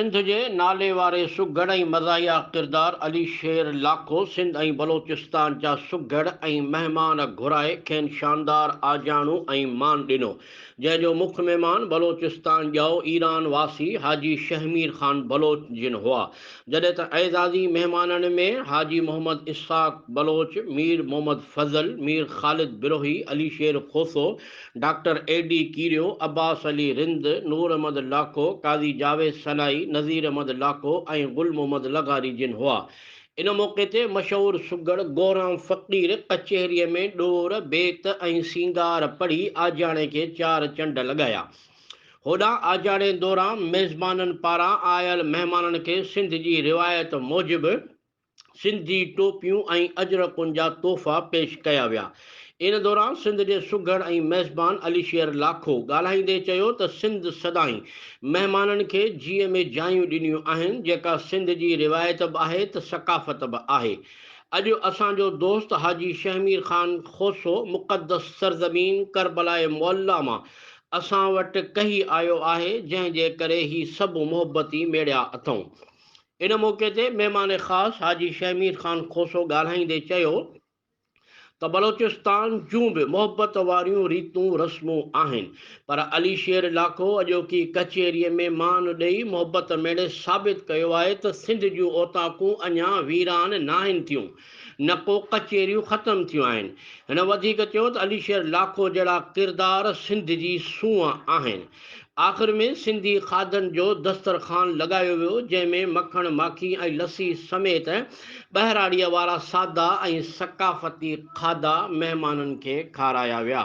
सिंध जे नाले वारे सुघड़ ऐं मज़ाहिया किरदार अली शेर लाखो सिंध ऐं बलोचिस्तान जा सुघड़ ऐं महिमान घुराए खेनि शानदार आजाणू ऐं मान ॾिनो, जंहिंजो मुख्य महिमान बलोचिस्तान ॼाओ ईरान वासी हाजी शहमीर ख़ान बलोच जिन हुआ। जॾहिं त एज़ाज़ी महिमाननि में हाजी मोहम्मद इसहाक बलोच, मीर मोहम्मद फज़ल, मीर ख़ालिद बिरोही, अली शेर खोसो, डॉक्टर एडी कीरियो, अब्बास अली रिंद, नूर अहमद लाखो, काज़ी जावेद सनाई, नज़ीर अहमद लाखो ऐं गुल मोहम्मद लगारी जिन हुआ। इन मौक़े ते मशहूर सुघड़ गोराम फ़क़ीर कचहरीअ में ॾोर बेत ऐं सींगार पढ़ी आजाणे खे चार चंड लॻाया। होॾां आजाणे दौरान मेज़बाननि पारां आयल महिमाननि खे सिंध जी रिवायत मूजिबि सिंधी टोपियूं ऐं अजरकुनि जा तोहफ़ा पेश कया विया। इन दौरान सिंध जे सुघड़ ऐं मेज़बान अली शेर लाखो ॻाल्हाईंदे चयो त सिंध सदाईं महिमाननि खे जीअ में जायूं ॾिनियूं आहिनि, जेका सिंध जी रिवायत बि आहे त सकाफ़त बि आहे। अॼु असांजो दोस्त हाजी शहमीर ख़ान खोसो मुक़दस सरज़मीन करबलाए मुअल्ला मां असां वटि कही आयो आहे, जंहिंजे करे ही सभु मोहबती मेड़िया अथऊं। इन मौक़े ते महिमान ख़ासि हाजी शहमीर ख़ान खोसो ॻाल्हाईंदे चयो त बलोचिस्तान जूं बि मोहबत वारियूं रीतूं रस्मूं आहिनि, पर अली शेर लाखो अॼोकी कचहरीअ में मान ॾेई मोहबत मेड़े साबित कयो आहे त सिंध जूं औताकूं अञा वीरान न आहिनि थियूं, न को कचहरियूं ख़तमु थियूं आहिनि। हिन वधीक चयो त अली शेर लाखो जहिड़ा किरदार सिंध जी सूंहं आहिनि। आख़िर में सिंधी खाधनि जो दस्तरख़ान लॻायो वियो, जंहिंमें मखण माखी ऐं लस्सी समेत ॿहिराड़ीअ वारा सादा ऐं सकाफ़ती खाधा महिमाननि खे खाराया विया।